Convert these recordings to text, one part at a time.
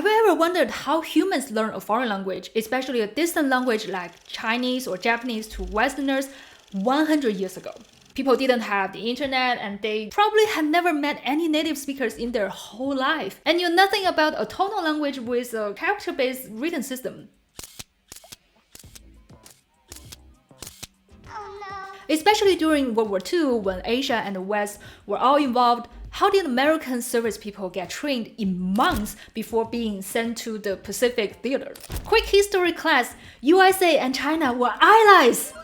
Have you ever wondered how humans learn a foreign language, especially a distant language like Chinese or Japanese to Westerners 100 years ago? People didn't have the internet and they probably had never met any native speakers in their whole life and knew nothing about a tonal language with a character-based written system. Especially during World War II, when Asia and the West were all involved, how did American service people get trained in months before being sent to the Pacific Theater? Quick history class, USA and China were allies!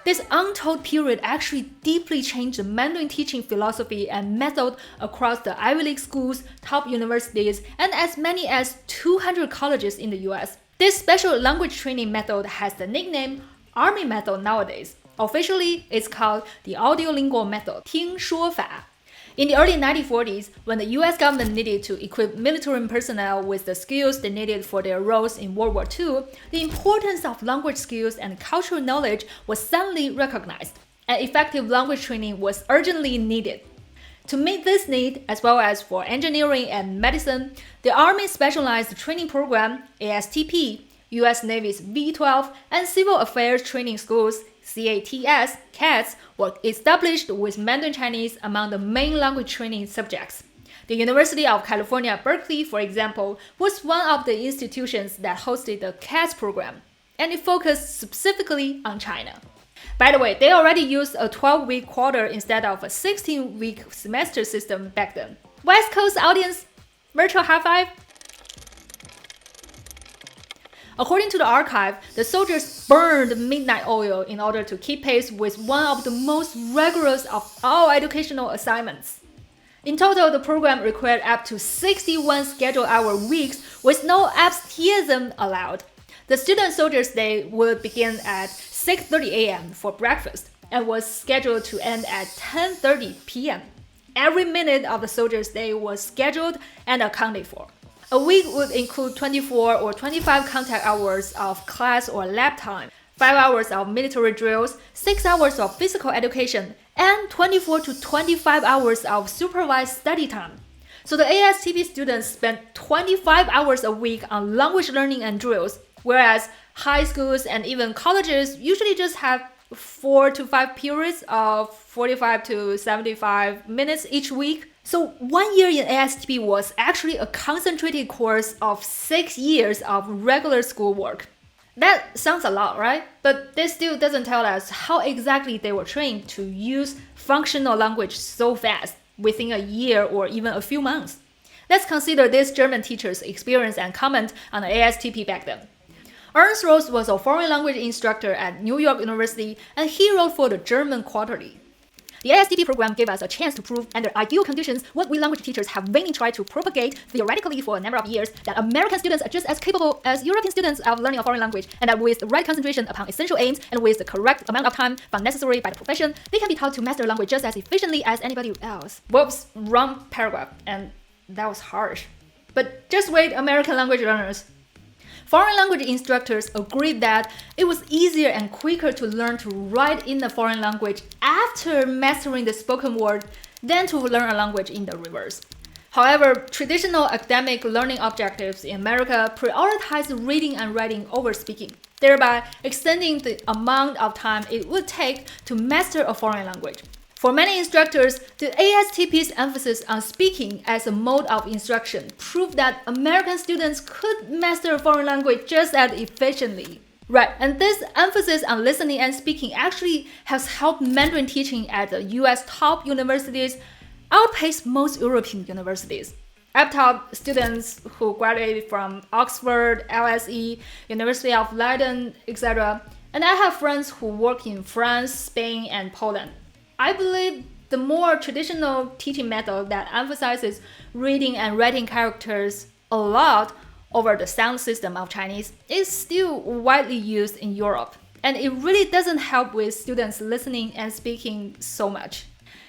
This untold period actually deeply changed the Mandarin teaching philosophy and method across the Ivy League schools, top universities, and as many as 200 colleges in the US. This special language training method has the nickname Army method nowadays. Officially, it's called the audiolingual method, 听说法. In the early 1940s, when the US government needed to equip military personnel with the skills they needed for their roles in World War II, the importance of language skills and cultural knowledge was suddenly recognized, and effective language training was urgently needed. To meet this need, as well as for engineering and medicine, the Army Specialized Training Program, ASTP, US Navy's V-12, and Civil Affairs Training Schools, CATS, were established with Mandarin Chinese among the main language training subjects. The University of California, Berkeley, for example, was one of the institutions that hosted the CATS program, and it focused specifically on China. By the way, they already used a 12-week quarter instead of a 16-week semester system back then. West Coast audience, virtual high five. According to the archive, the soldiers burned midnight oil in order to keep pace with one of the most rigorous of all educational assignments. In total, the program required up to 61 scheduled hour weeks with no absenteeism allowed. The student soldiers' day would begin at 6:30 a.m. for breakfast and was scheduled to end at 10:30 p.m. Every minute of the soldiers' day was scheduled and accounted for. A week would include 24 or 25 contact hours of class or lab time, 5 hours of military drills, 6 hours of physical education, and 24 to 25 hours of supervised study time. So the ASTP students spent 25 hours a week on language learning and drills, whereas high schools and even colleges usually just have 4 to 5 periods of 45 to 75 minutes each week. So 1 year in ASTP was actually a concentrated course of 6 years of regular schoolwork. That sounds a lot, right? But this still doesn't tell us how exactly they were trained to use functional language so fast, within a year or even a few months. Let's consider this German teacher's experience and comment on the ASTP back then. Ernst Rose was a foreign language instructor at New York University, and he wrote for the German Quarterly. The ASTP program gave us a chance to prove, under ideal conditions, what we language teachers have vainly tried to propagate theoretically for a number of years, that American students are just as capable as European students of learning a foreign language, and that with the right concentration upon essential aims and with the correct amount of time found necessary by the profession, they can be taught to master language just as efficiently as anybody else. Whoops, wrong paragraph, and that was harsh. But just wait, American language learners. Foreign language instructors agreed that it was easier and quicker to learn to write in a foreign language after mastering the spoken word than to learn a language in the reverse. However, traditional academic learning objectives in America prioritize reading and writing over speaking, thereby extending the amount of time it would take to master a foreign language. For many instructors, the ASTP's emphasis on speaking as a mode of instruction proved that American students could master a foreign language just as efficiently. Right, and this emphasis on listening and speaking actually has helped Mandarin teaching at the US top universities outpace most European universities. I've taught students who graduated from Oxford, LSE, University of Leiden, etc., and I have friends who work in France, Spain, and Poland. I believe the more traditional teaching method that emphasizes reading and writing characters a lot over the sound system of Chinese is still widely used in Europe, and it really doesn't help with students listening and speaking so much.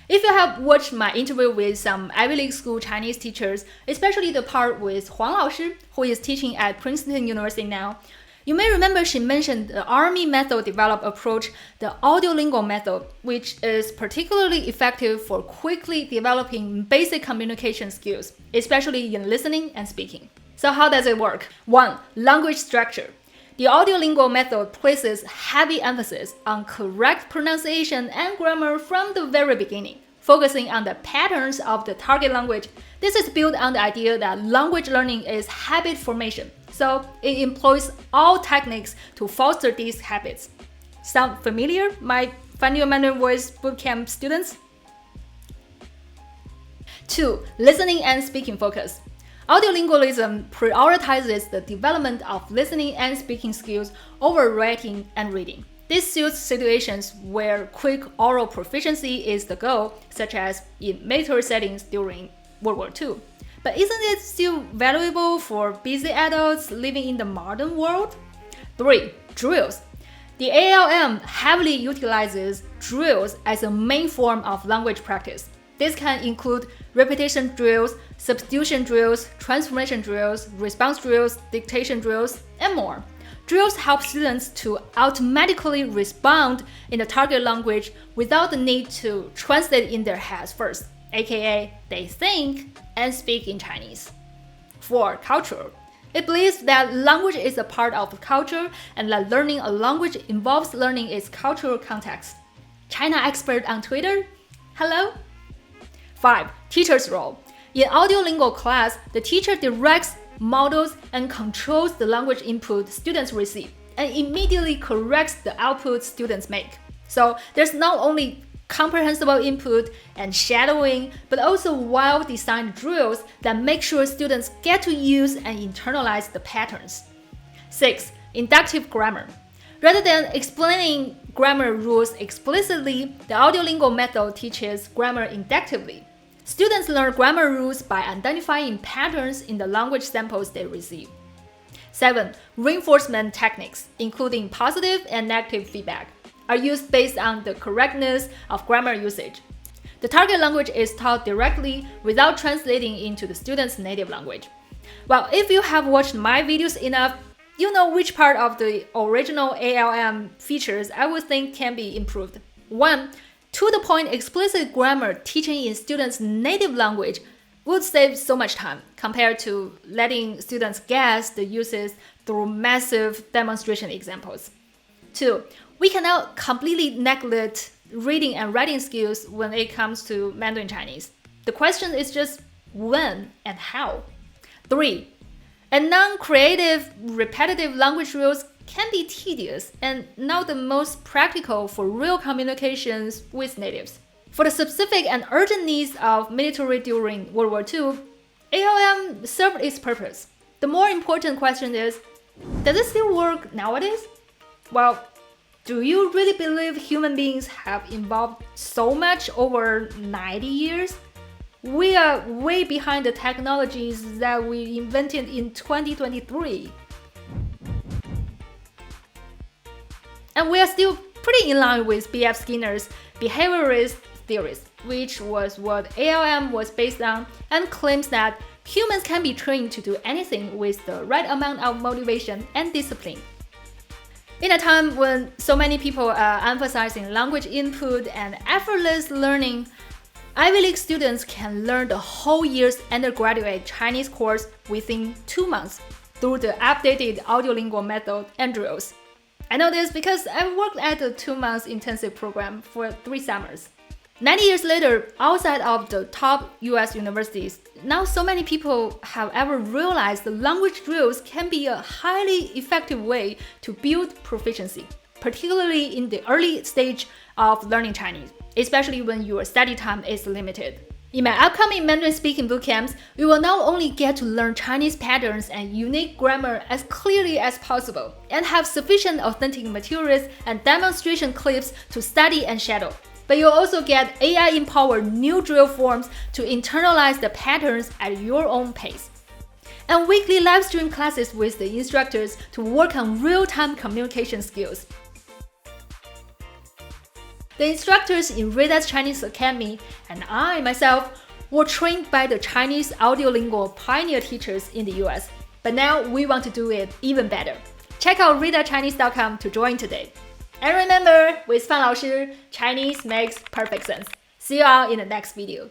If you have watched my interview with some Ivy League school Chinese teachers, especially the part with Fàn Lǎoshī, who is teaching at Princeton University now, you may remember she mentioned the Army method developed approach, the audiolingual method, which is particularly effective for quickly developing basic communication skills, especially in listening and speaking. So how does it work? 1. Language structure. The audiolingual method places heavy emphasis on correct pronunciation and grammar from the very beginning, focusing on the patterns of the target language. This is built on the idea that language learning is habit formation, so it employs all techniques to foster these habits. Sound familiar, my Fàn Lǎoshī Mandarin Voice Bootcamp students? 2. Listening and speaking focus. Audiolingualism prioritizes the development of listening and speaking skills over writing and reading. This suits situations where quick oral proficiency is the goal, such as in military settings during World War II. But isn't it still valuable for busy adults living in the modern world? 3. Drills. The ALM heavily utilizes drills as a main form of language practice. This can include repetition drills, substitution drills, transformation drills, response drills, dictation drills, and more. Drills help students to automatically respond in the target language without the need to translate in their heads first, aka they think and speak in Chinese. 4. Cultural. It believes that language is a part of culture and that learning a language involves learning its cultural context. China expert on Twitter? Hello? 5. Teacher's role. In audiolingual class, the teacher directs, models, and controls the language input students receive, and immediately corrects the output students make. So there's not only comprehensible input and shadowing, but also well-designed drills that make sure students get to use and internalize the patterns. 6. Inductive grammar. Rather than explaining grammar rules explicitly, the audiolingual method teaches grammar inductively. Students learn grammar rules by identifying patterns in the language samples they receive. 7. Reinforcement techniques, including positive and negative feedback, are used based on the correctness of grammar usage. The target language is taught directly without translating into the student's native language. Well, if you have watched my videos enough, you know which part of the original ALM features I would think can be improved. 1. To-the-point explicit grammar teaching in students' native language would save so much time compared to letting students guess the uses through massive demonstration examples. 2. We cannot completely neglect reading and writing skills when it comes to Mandarin Chinese. The question is just when and how. 3. And non-creative, repetitive language rules can be tedious and not the most practical for real communications with natives. For the specific and urgent needs of military during World War II, ALM served its purpose. The more important question is, does it still work nowadays? Well, do you really believe human beings have evolved so much over 90 years? We are way behind the technologies that we invented in 2023. And we are still pretty in line with B.F. Skinner's behaviorist theories, which was what ALM was based on, and claims that humans can be trained to do anything with the right amount of motivation and discipline. In a time when so many people are emphasizing language input and effortless learning, Ivy League students can learn the whole year's undergraduate Chinese course within 2 months through the updated audiolingual method and drills. I know this because I worked at a 2-month intensive program for 3 summers. 90 years later, outside of the top US universities, now so many people have ever realized the language drills can be a highly effective way to build proficiency, particularly in the early stage of learning Chinese, especially when your study time is limited. In my upcoming Mandarin speaking bootcamps, we will not only get to learn Chinese patterns and unique grammar as clearly as possible, and have sufficient authentic materials and demonstration clips to study and shadow, but you'll also get AI-empowered new drill forms to internalize the patterns at your own pace. And weekly live stream classes with the instructors to work on real-time communication skills. The instructors in Rita's Chinese Academy and I myself were trained by the Chinese audiolingual pioneer teachers in the US, but now we want to do it even better. Check out ritachinese.com to join today. And remember, with Fàn Lǎoshī, Chinese makes perfect sense. See you all in the next video.